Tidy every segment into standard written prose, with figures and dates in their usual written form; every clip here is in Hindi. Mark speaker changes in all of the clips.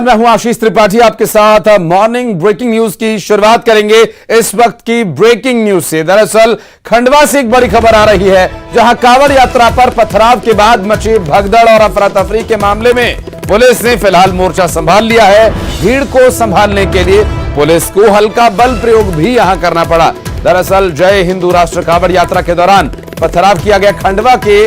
Speaker 1: मैं हूं आशीष त्रिपाठी, आपके साथ मॉर्निंग ब्रेकिंग न्यूज की शुरुआत करेंगे इस वक्त की ब्रेकिंग न्यूज से। दरअसल खंडवा से एक बड़ी खबर आ रही है, जहां कांवड़ यात्रा पर पथराव के बाद मची भगदड़ और अफरा तफरी के मामले में पुलिस ने फिलहाल मोर्चा संभाल लिया है। भीड़ को संभालने के लिए पुलिस को हल्का बल प्रयोग भी यहां करना पड़ा। दरअसल जय हिंदू राष्ट्र कांवड़ यात्रा के दौरान पथराव किया गया। खंडवा के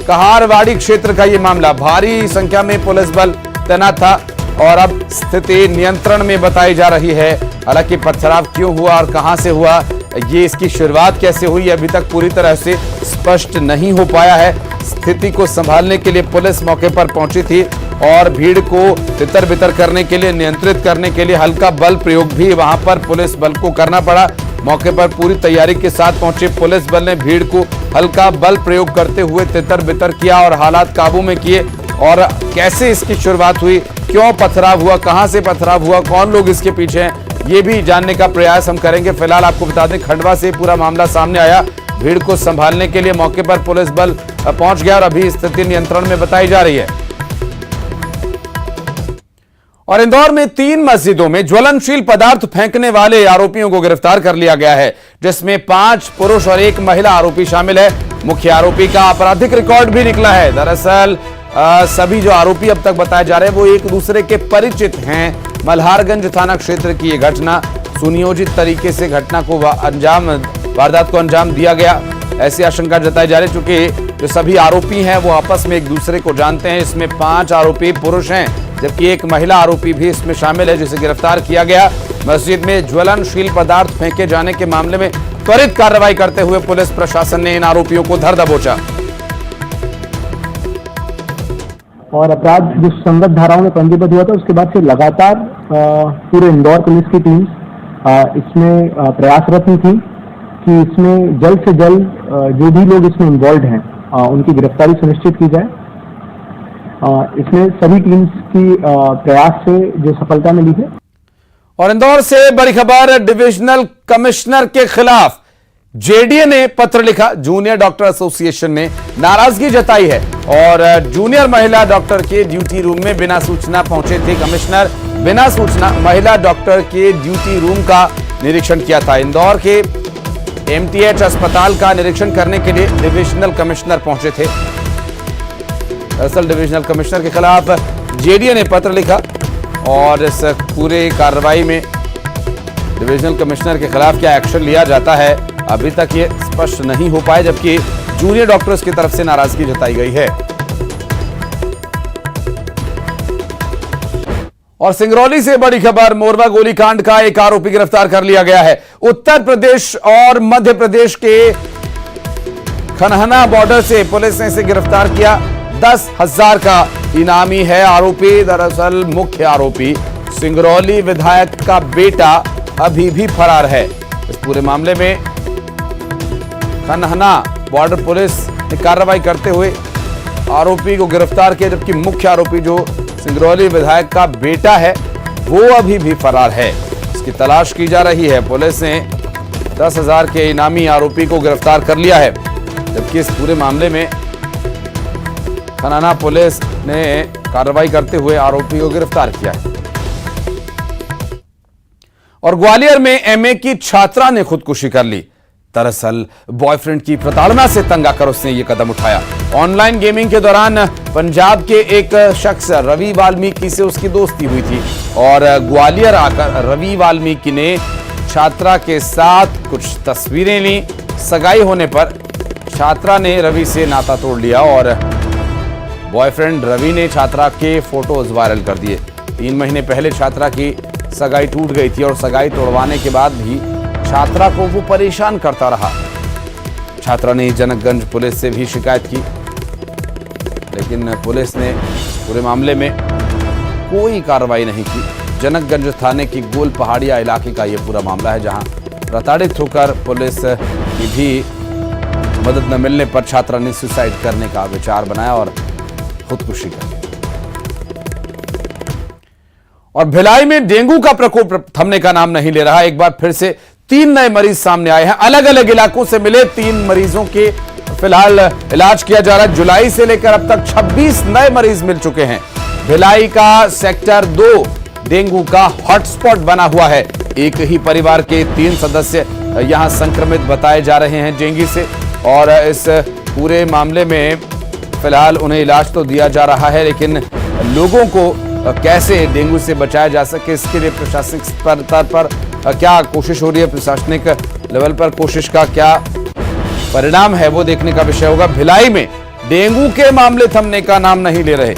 Speaker 1: कहारवाड़ी क्षेत्र का यह मामला, भारी संख्या में पुलिस बल तैनात था और अब स्थिति नियंत्रण में बताई जा रही है। हालांकि पथराव क्यों हुआ और कहां से हुआ, ये इसकी शुरुआत कैसे हुई, अभी तक पूरी तरह से स्पष्ट नहीं हो पाया है। स्थिति को संभालने के लिए पुलिस मौके पर पहुंची थी और भीड़ को तितर बितर करने के लिए, नियंत्रित करने के लिए हल्का बल प्रयोग भी वहां पर पुलिस बल को करना पड़ा। मौके पर पूरी तैयारी के साथ पहुंचे पुलिस बल ने भीड़ को हल्का बल प्रयोग करते हुए तितर बितर किया और हालात काबू में किए। और कैसे इसकी शुरुआत हुई, क्यों पथराव हुआ, कहां से पथराव हुआ, कौन लोग इसके पीछे हैं, ये भी जानने का प्रयास हम करेंगे। फिलहाल आपको बता दें, खंडवा से पूरा मामला सामने आया। भीड़ को संभालने के लिए मौके पर पुलिस बल पहुंच गया और अभी स्थिति नियंत्रण में बताई जा रही है। और इंदौर में 3 मस्जिदों में ज्वलनशील पदार्थ फेंकने वाले आरोपियों को गिरफ्तार कर लिया गया है, जिसमें 5 पुरुष और 1 महिला आरोपी शामिल है। मुख्य आरोपी का आपराधिक रिकॉर्ड भी निकला है। दरअसल सभी जो आरोपी अब तक बताए जा रहे हैं वो एक दूसरे के परिचित हैं। मल्हारगंज थाना क्षेत्र की यह घटना, सुनियोजित तरीके से घटना को वारदात को अंजाम दिया गया, ऐसी आशंका जताई जा रही है। चूंकि जो सभी आरोपी हैं वो आपस में एक दूसरे को जानते हैं। इसमें 5 आरोपी पुरुष हैं, जबकि 1 महिला आरोपी भी इसमें शामिल है, जिसे गिरफ्तार किया गया। मस्जिद में ज्वलनशील पदार्थ फेंके जाने के मामले में त्वरित कार्रवाई करते हुए पुलिस प्रशासन ने इन आरोपियों को धर दबोचा।
Speaker 2: और अपराध जो संगत धाराओं में पंजीबद्ध हुआ था, उसके बाद से लगातार पूरे इंदौर पुलिस की टीम इसमें प्रयासरत थी कि इसमें जल्द से जल्द जो भी लोग इसमें इन्वॉल्व हैं उनकी गिरफ्तारी सुनिश्चित की जाए। इसमें सभी टीम्स की प्रयास से जो सफलता मिली है।
Speaker 1: और इंदौर से बड़ी खबर, डिविजनल कमिश्नर के खिलाफ जेडीए ने पत्र लिखा। जूनियर डॉक्टर एसोसिएशन ने नाराजगी जताई है और जूनियर महिला डॉक्टर के ड्यूटी रूम में बिना सूचना पहुंचे थे कमिश्नर। बिना सूचना महिला डॉक्टर के ड्यूटी रूम का निरीक्षण किया था। इंदौर के एमटीएच अस्पताल का निरीक्षण करने के लिए डिविजनल कमिश्नर पहुंचे थे। दरअसल डिविजनल कमिश्नर के खिलाफ जेडीए ने पत्र लिखा और इस पूरे कार्रवाई में डिविजनल कमिश्नर के खिलाफ क्या एक्शन लिया जाता है, अभी तक ये स्पष्ट नहीं हो पाया, जबकि जूनियर डॉक्टर्स की तरफ से नाराजगी जताई गई है। और सिंगरौली से बड़ी खबर, मोरवा गोलीकांड का एक आरोपी गिरफ्तार कर लिया गया है। उत्तर प्रदेश और मध्य प्रदेश के खनहना बॉर्डर से पुलिस ने इसे गिरफ्तार किया। 10,000 का इनामी है आरोपी। दरअसल मुख्य आरोपी सिंगरौली विधायक का बेटा अभी भी फरार है। इस पूरे मामले में खनहना बॉर्डर पुलिस ने कार्रवाई करते हुए आरोपी को गिरफ्तार किया, जबकि मुख्य आरोपी जो सिंगरौली विधायक का बेटा है वो अभी भी फरार है। इसकी तलाश की जा रही है। पुलिस ने 10,000 के इनामी आरोपी को गिरफ्तार कर लिया है, जबकि इस पूरे मामले में खनहना पुलिस ने कार्रवाई करते हुए आरोपी को गिरफ्तार किया है। और ग्वालियर में एमए की छात्रा ने खुदकुशी कर ली। दरअसल बॉयफ्रेंड की प्रताड़ना से तंग आकर उसने यह कदम उठाया। ऑनलाइन गेमिंग के दौरान पंजाब के एक शख्स रवि वाल्मीकि से उसकी दोस्ती हुई थी और ग्वालियर आकर रवि वाल्मीकि ने छात्रा के साथ कुछ तस्वीरें ली। सगाई होने पर छात्रा ने रवि से नाता तोड़ लिया और बॉयफ्रेंड रवि ने छात्रा के फोटोज वायरल कर दिए। 3 महीने पहले छात्रा की सगाई टूट गई थी और सगाई तोड़वाने के बाद भी छात्रा को वो परेशान करता रहा। छात्रा ने जनकगंज पुलिस से भी शिकायत की, लेकिन पुलिस ने पूरे मामले में कोई कार्रवाई नहीं की। जनकगंज थाने की गोल पहाड़िया इलाके का यह पूरा मामला है, जहां प्रताड़ित होकर पुलिस की भी मदद न मिलने पर छात्रा ने सुसाइड करने का विचार बनाया और खुदकुशी कर ली। और भिलाई में डेंगू का प्रकोप थमने का नाम नहीं ले रहा। एक बार फिर से 3 नए मरीज सामने आए हैं। अलग अलग इलाकों से मिले 3 मरीजों के फिलहाल इलाज किया जा रहा है। जुलाई से लेकर अब तक 26 नए मरीज मिल चुके हैं। भिलाई का सेक्टर 2 डेंगू का हॉटस्पॉट बना हुआ है। एक ही परिवार के 3 सदस्य यहां संक्रमित बताए जा रहे हैं डेंगू से, और इस पूरे मामले में फिलहाल उन्हें इलाज तो दिया जा रहा है, लेकिन लोगों को कैसे डेंगू से बचाया जा सके, इसके लिए प्रशासनिक स्तर पर क्या कोशिश हो रही है, प्रशासनिक लेवल पर कोशिश का क्या परिणाम है, वो देखने का विषय होगा। भिलाई में डेंगू के मामले थमने का नाम नहीं ले रहे।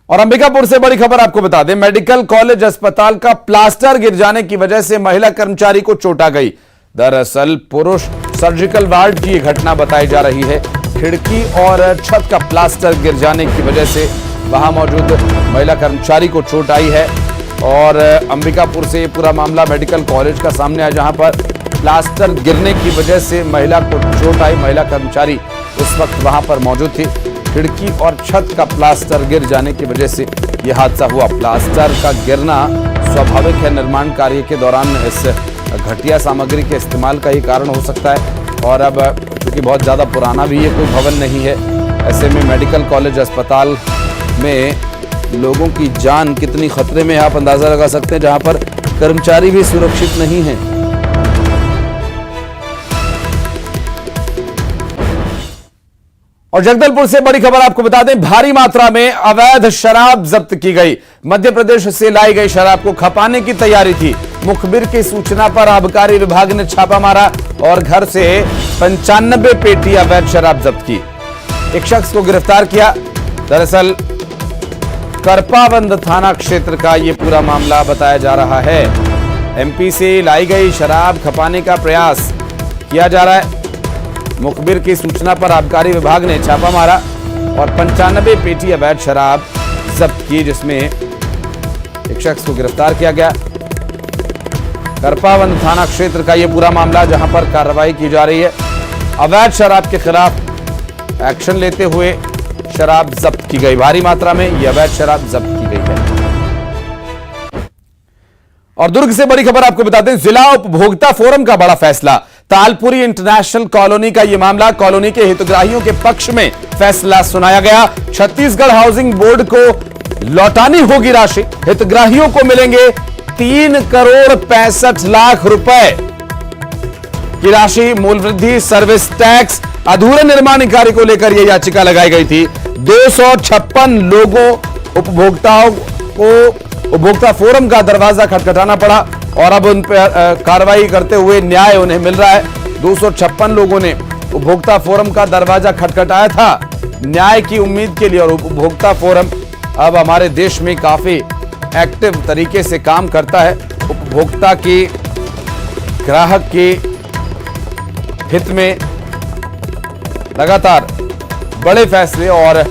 Speaker 1: और अंबिकापुर से बड़ी खबर आपको बता दें, मेडिकल कॉलेज अस्पताल का प्लास्टर गिर जाने की वजह से महिला कर्मचारी को चोट आ गई। दरअसल पुरुष सर्जिकल वार्ड की घटना बताई जा रही है। खिड़की और छत का प्लास्टर गिर जाने की वजह से वहां मौजूद महिला कर्मचारी को चोट आई है। और अंबिकापुर से पूरा मामला मेडिकल कॉलेज का सामने आया, जहां पर प्लास्टर गिरने की वजह से महिला को चोट आई। महिला कर्मचारी उस वक्त वहां पर मौजूद थी। खिड़की और छत का प्लास्टर गिर जाने की वजह से यह हादसा हुआ। प्लास्टर का गिरना स्वाभाविक है, निर्माण कार्य के दौरान इस घटिया सामग्री के इस्तेमाल का ही कारण हो सकता है। और अब क्योंकि बहुत ज़्यादा पुराना भी ये कोई भवन नहीं है, ऐसे में मेडिकल कॉलेज अस्पताल में लोगों की जान कितनी खतरे में है आप अंदाज़ा लगा सकते हैं, जहां पर कर्मचारी भी सुरक्षित नहीं है। और जगदलपुर से बड़ी खबर आपको बता दें, भारी मात्रा में अवैध शराब जब्त की गई। मध्य प्रदेश से लाई गई शराब को खपाने की तैयारी थी। मुखबिर की सूचना पर आबकारी विभाग ने छापा मारा और घर से 95 पेटी अवैध शराब जब्त की। एक शख्स को गिरफ्तार किया। दरअसल करपाबंद थाना क्षेत्र का यह पूरा मामला बताया जा रहा है। एमपी से लाई गई शराब खपाने का प्रयास किया जा रहा है। मुखबिर की सूचना पर आबकारी विभाग ने छापा मारा और 95 पेटी अवैध शराब जब्त की, जिसमें एक शख्स को गिरफ्तार किया गया। करपाबंद थाना क्षेत्र का यह पूरा मामला, जहां पर कार्रवाई की जा रही है। अवैध शराब के खिलाफ एक्शन लेते हुए शराब जब्त की गई। भारी मात्रा में यह अवैध शराब जब्त की गई है। और दुर्ग से बड़ी खबर आपको बता दें, जिला उपभोक्ता फोरम का बड़ा फैसला। तालपुरी इंटरनेशनल कॉलोनी का यह मामला, कॉलोनी के हितग्राहियों के पक्ष में फैसला सुनाया गया। छत्तीसगढ़ हाउसिंग बोर्ड को लौटानी होगी राशि। हितग्राहियों को मिलेंगे 3 करोड़ 65 लाख रुपए की राशि। मूल वृद्धि, सर्विस टैक्स, अधूरे निर्माण कार्य को लेकर यह याचिका लगाई गई थी। 256 लोगों उपभोक्ताओं को उपभोक्ता फोरम का दरवाजा खटखटाना पड़ा और अब उन पर कार्रवाई करते हुए न्याय उन्हें मिल रहा है। 256 लोगों ने उपभोक्ता फोरम का दरवाजा खटखटाया था न्याय की उम्मीद के लिए। और उपभोक्ता फोरम अब हमारे देश में काफी एक्टिव तरीके से काम करता है। उपभोक्ता की, ग्राहक के हित में लगातार बड़े फैसले और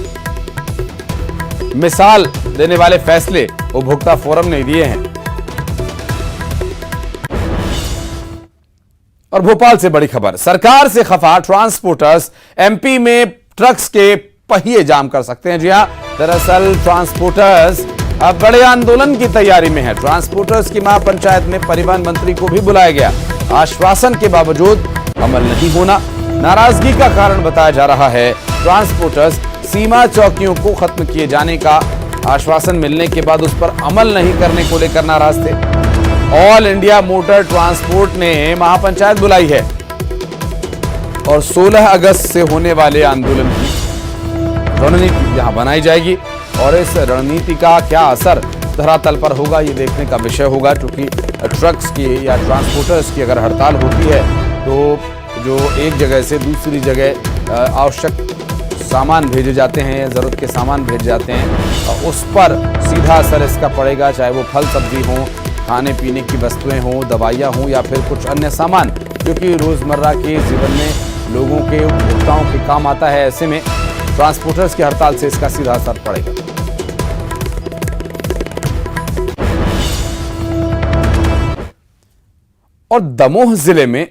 Speaker 1: मिसाल देने वाले फैसले उपभोक्ता फोरम ने दिए हैं। और भोपाल से बड़ी खबर, सरकार से खफा ट्रांसपोर्टर्स एमपी में ट्रक्स के पहिए जाम कर सकते हैं। जी हां, दरअसल ट्रांसपोर्टर्स अब बड़े आंदोलन की तैयारी में है। ट्रांसपोर्टर्स की महापंचायत में परिवहन मंत्री को भी बुलाया गया। आश्वासन के बावजूद अमल नहीं होना नाराजगी का कारण बताया जा रहा है। ट्रांसपोर्टर्स सीमा चौकियों को खत्म किए जाने का आश्वासन मिलने के बाद उस पर अमल नहीं करने को लेकर नाराज थे। ऑल इंडिया मोटर ट्रांसपोर्ट ने महापंचायत बुलाई है और 16 अगस्त से होने वाले आंदोलन की रणनीति यहां बनाई जाएगी। और इस रणनीति का क्या असर धरातल पर होगा, ये देखने का विषय होगा। क्योंकि ट्रक्स की या ट्रांसपोर्टर्स की अगर हड़ताल होती है तो जो एक जगह से दूसरी जगह आवश्यक सामान भेजे जाते हैं, ज़रूरत के सामान भेजे जाते हैं, उस पर सीधा असर इसका पड़ेगा। चाहे वो फल सब्जी हो, खाने पीने की वस्तुएं हों, दवाइयाँ हों या फिर कुछ अन्य सामान, क्योंकि रोज़मर्रा के जीवन में लोगों के, उपभोक्ताओं के काम आता है। ऐसे में ट्रांसपोर्टर्स की हड़ताल से इसका सीधा असर पड़ेगा। और दमोह जिले में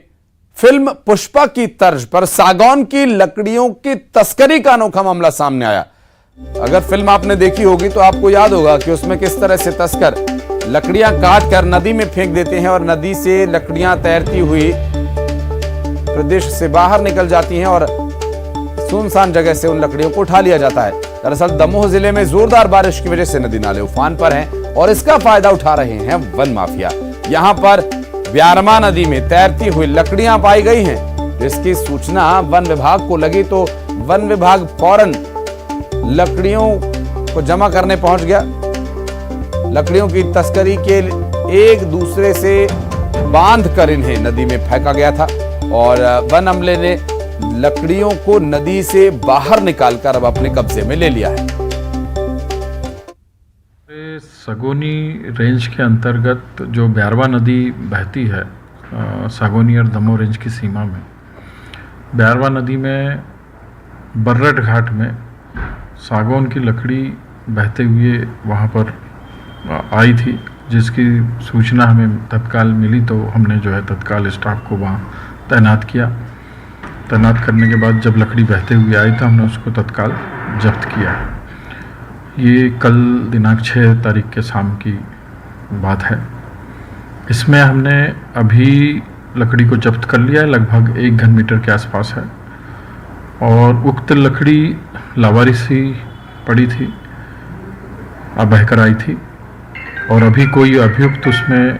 Speaker 1: फिल्म पुष्पा की तर्ज पर सागौन की लकड़ियों की तस्करी का अनोखा मामला सामने आया। अगर फिल्म आपने देखी होगी तो आपको याद होगा कि उसमें किस तरह से तस्कर लकड़ियां काट कर नदी में फेंक देते हैं और नदी से लकड़ियां तैरती हुई प्रदेश से बाहर निकल जाती हैं और सुनसान जगह से उन लकड़ियों को उठा लिया जाता है। दरअसल दमोह जिले में जोरदार बारिश की वजह से नदी नाले उफान पर हैं और इसका फायदा उठा रहे हैं वन माफिया। यहाँ पर ब्यारमा नदी में तैरती हुई लकड़ियां पाई गई हैं, जिसकी सूचना वन विभाग को लगी तो वन विभाग फौरन लकड़ियों को जमा करने पहुंच गया। लकड़ियों की तस्करी के एक दूसरे से बांध कर इन्हें नदी में फेंका गया था और वन अमले ने लकड़ियों को नदी से बाहर निकालकर अब अपने कब्जे में ले लिया है।
Speaker 3: सागौनी रेंज के अंतर्गत जो ब्यारवा नदी बहती है सागौनी और दमोह रेंज की सीमा में, ब्यारवा नदी में बर्रट घाट में सागौन की लकड़ी बहते हुए वहाँ पर आई थी, जिसकी सूचना हमें तत्काल मिली तो हमने जो है तत्काल स्टाफ को वहाँ तैनात किया। तैनात करने के बाद जब लकड़ी बहते हुए आई तो हमने उसको तत्काल जब्त किया। ये कल दिनांक 6 तारीख के शाम की बात है। इसमें हमने अभी लकड़ी को जब्त कर लिया है, लगभग 1 घन मीटर के आसपास है और उक्त लकड़ी लावारिस ही पड़ी थी, अब बहकर आई थी और अभी कोई अभियुक्त उसमें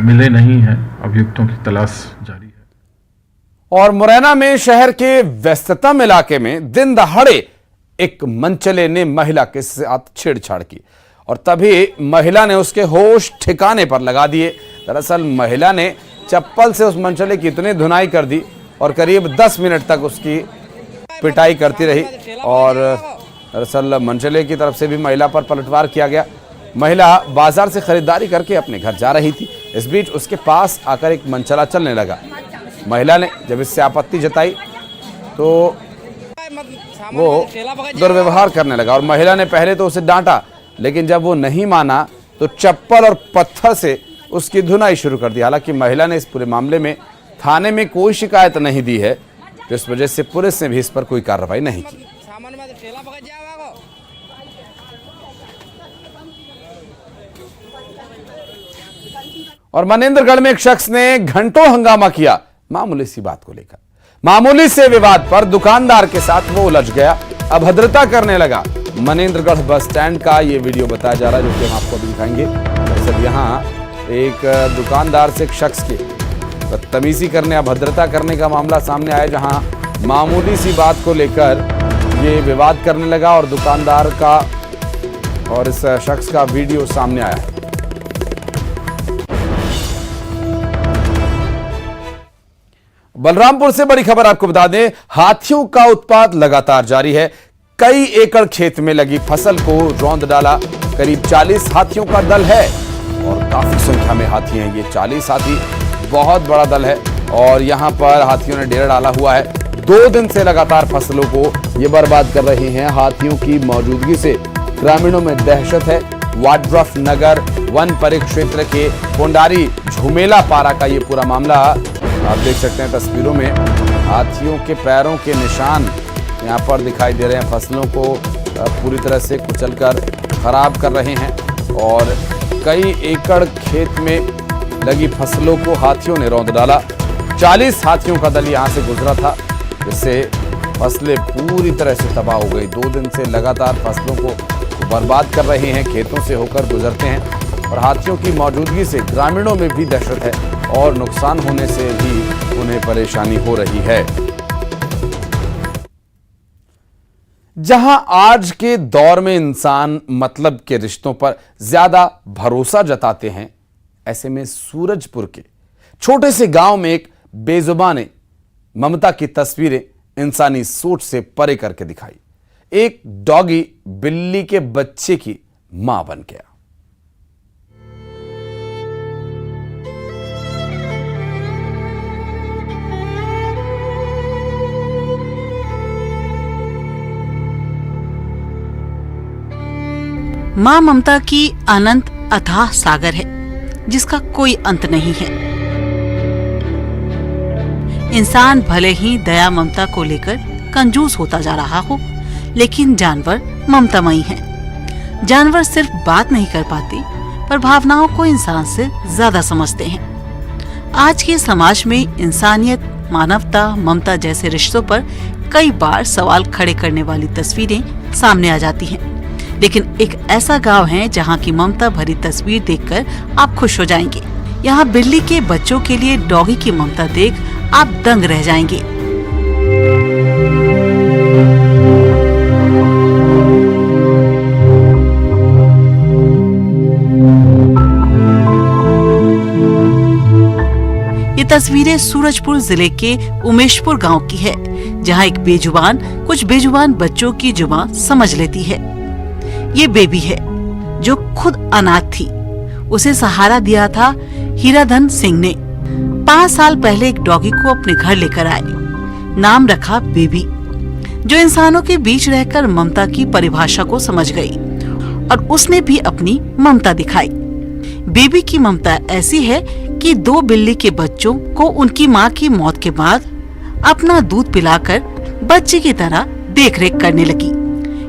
Speaker 3: मिले नहीं हैं। अभियुक्तों की तलाश जारी है।
Speaker 1: और मुरैना में शहर के व्यस्ततम इलाके में दिन दहाड़े एक मनचले ने महिला के साथ छेड़छाड़ की और तभी महिला ने उसके होश ठिकाने पर लगा दिए। दरअसल महिला ने चप्पल से उस मनचले की इतनी धुनाई कर दी और करीब 10 मिनट तक उसकी पिटाई करती रही और दरअसल मनचले की तरफ से भी महिला पर पलटवार किया गया। महिला बाजार से खरीदारी करके अपने घर जा रही थी। इस बीच उसके पास आकर एक मनचला चलने लगा। महिला ने जब इससे आपत्ति जताई तो वो दुर्व्यवहार करने लगा और महिला ने पहले तो उसे डांटा, लेकिन जब वो नहीं माना तो चप्पल और पत्थर से उसकी धुनाई शुरू कर दी। हालांकि महिला ने इस पूरे मामले में थाने में कोई शिकायत नहीं दी है, जिस वजह से पुलिस ने भी इस पर कोई कार्रवाई नहीं की। और मनेंद्रगढ़ में एक शख्स ने घंटों हंगामा किया मामूली सी बात को लेकर। मामूली से विवाद पर दुकानदार के साथ वो उलझ गया, अभद्रता करने लगा। मनेंद्रगढ़ बस स्टैंड का ये वीडियो बताया जा रहा है, जो कि हम आपको अभी दिखाएंगे। दरअसल यहाँ एक दुकानदार से एक शख्स के बदतमीजी करने, अभद्रता करने का मामला सामने आया, जहां मामूली सी बात को लेकर ये विवाद करने लगा और दुकानदार का और इस शख्स का वीडियो सामने आया है। बलरामपुर से बड़ी खबर आपको बता दें, हाथियों का उत्पात लगातार जारी है। कई एकड़ खेत में लगी फसल को रौंद डाला। करीब 40 हाथियों का दल है और काफी संख्या में हाथी हैं। ये 40 हाथी बहुत बड़ा दल है और यहां पर हाथियों ने डेरा डाला हुआ है। 2 दिन से लगातार फसलों को ये बर्बाद कर रहे हैं। हाथियों की मौजूदगी से ग्रामीणों में दहशत है। वाड्रफ नगर वन परिक्षेत्र के कोंडारी झुमेला पारा का ये पूरा मामला आप देख सकते हैं तस्वीरों में। हाथियों के पैरों के निशान यहाँ पर दिखाई दे रहे हैं। फसलों को पूरी तरह से कुचलकर खराब कर रहे हैं और कई एकड़ खेत में लगी फसलों को हाथियों ने रौंद डाला। 40 हाथियों का दल यहाँ से गुजरा था, जिससे फसलें पूरी तरह से तबाह हो गई। 2 दिन से लगातार फसलों को बर्बाद कर रहे हैं, खेतों से होकर गुजरते हैं और हाथियों की मौजूदगी से ग्रामीणों में भी दहशत है और नुकसान होने से भी उन्हें परेशानी हो रही है। जहां आज के दौर में इंसान मतलब के रिश्तों पर ज्यादा भरोसा जताते हैं, ऐसे में सूरजपुर के छोटे से गांव में एक बेजुबान ने ममता की तस्वीरें इंसानी सोच से परे करके दिखाई। एक डॉगी बिल्ली के बच्चे की मां बन गया।
Speaker 4: मां ममता की अनंत अथाह सागर है, जिसका कोई अंत नहीं है। इंसान भले ही दया ममता को लेकर कंजूस होता जा रहा हो, लेकिन जानवर ममतामयी हैं। जानवर सिर्फ बात नहीं कर पाते, पर भावनाओं को इंसान से ज्यादा समझते हैं। आज के समाज में इंसानियत, मानवता, ममता जैसे रिश्तों पर कई बार सवाल खड़े करने वाली तस्वीरें सामने आ जाती हैं। लेकिन एक ऐसा गांव है जहां की ममता भरी तस्वीर देखकर आप खुश हो जाएंगे। यहाँ बिल्ली के बच्चों के लिए डॉगी की ममता देख आप दंग रह जाएंगे। ये तस्वीरें सूरजपुर जिले के उमेशपुर गांव की है, जहां एक बेजुबान कुछ बेजुबान बच्चों की जुबान समझ लेती है। ये बेबी है जो खुद अनाथ थी। उसे सहारा दिया था हीराधन सिंह ने। 5 साल पहले एक डॉगी को अपने घर लेकर आए। नाम रखा बेबी, जो इंसानों के बीच रहकर ममता की परिभाषा को समझ गई और उसने भी अपनी ममता दिखाई। बेबी की ममता ऐसी है कि 2 बिल्ली के बच्चों को उनकी मां की मौत के बाद अपना दूध पिलाकर बच्चे की तरह देखरेख करने लगी।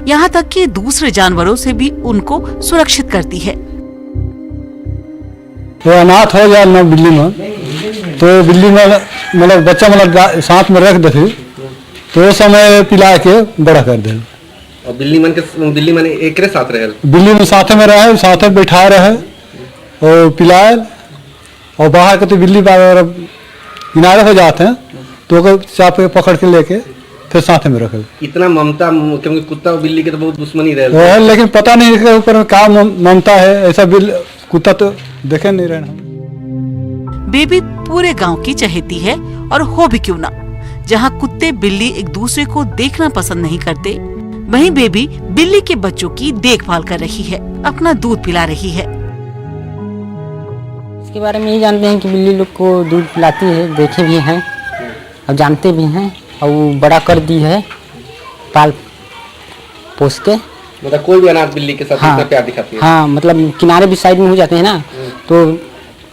Speaker 4: यहाँ तक कि दूसरे जानवरों से भी उनको सुरक्षित करती है।
Speaker 5: तो अनाथ हो जाए ना बिल्ली में, तो बिल्ली में मतलब बच्चा मतलब साथ में रख दे, तो समय पिला के बड़ा कर दे।
Speaker 6: और बिल्ली मन एक साथ रहे,
Speaker 5: बिल्ली में साथ में रहे, साथ में बैठा रहे और पिलाए। और बाहर के तो बिल्ली किनारे हो जाते हैं तो चाप पकड़ के लेके फिर साथ में रखे।
Speaker 6: इतना ममता, क्योंकि कुत्ता और बिल्ली के तो बहुत दुश्मनी रहे
Speaker 5: है, लेकिन पता नहीं इसके ऊपर में क्या ममता है। ऐसा कुत्ता तो देखे नहीं रहना।
Speaker 4: बेबी पूरे गांव की चहेती है और हो भी क्यों ना। जहां कुत्ते बिल्ली एक दूसरे को देखना पसंद नहीं करते, वहीं बेबी बिल्ली के बच्चों की देखभाल कर रही है, अपना दूध पिला रही है।
Speaker 7: इसके बारे में यही जानते हैं कि बिल्ली लोग को दूध पिलाती है, देखे भी हैं और जानते भी हैं, और वो बड़ा कर दी है पाल पोस के।
Speaker 6: मतलब कोई भी अनाथ बिल्ली के साथ इतना प्यार दिखाती है।
Speaker 7: हाँ, मतलब किनारे भी साइड में हो जाते हैं ना, तो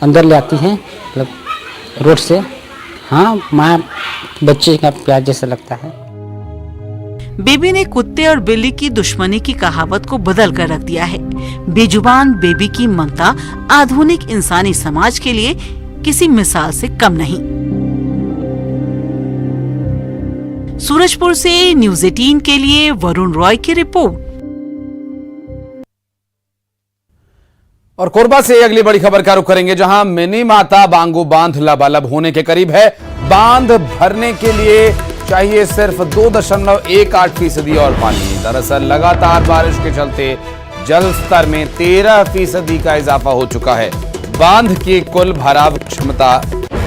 Speaker 7: अंदर ले आती है, मतलब रोड से। हाँ, माँ बच्चे का प्यार जैसा लगता है।
Speaker 4: बेबी ने कुत्ते और बिल्ली की दुश्मनी की कहावत को बदल कर रख दिया है। बेजुबान बेबी की ममता आधुनिक इंसानी समाज के लिए किसी मिसाल से कम नहीं। सूरजपुर से न्यूज़ 18 के लिए वरुण रॉय की रिपोर्ट।
Speaker 1: और कोरबा से अगली बड़ी खबर का रुख करेंगे, जहां मिनी माता बांगो बांध लबालब होने के करीब है। बांध भरने के लिए चाहिए सिर्फ 2.18% और पानी। दरअसल लगातार बारिश के चलते जल स्तर में 13% का इजाफा हो चुका है। बांध की कुल भराव क्षमता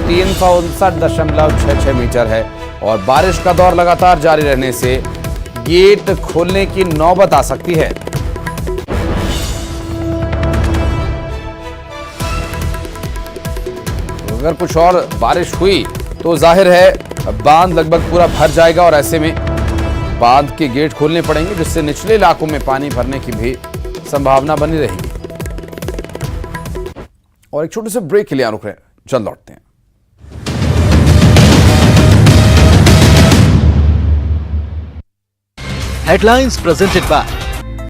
Speaker 1: 359.66 मीटर है और बारिश का दौर लगातार जारी रहने से गेट खोलने की नौबत आ सकती है। अगर कुछ और बारिश हुई तो जाहिर है बांध लगभग पूरा भर जाएगा और ऐसे में बांध के गेट खोलने पड़ेंगे, जिससे निचले इलाकों में पानी भरने की भी संभावना बनी रहेगी। और एक छोटे से ब्रेक के लिए रुक रहे हैं, जल्द लौटते हैं।
Speaker 8: Headlines presented by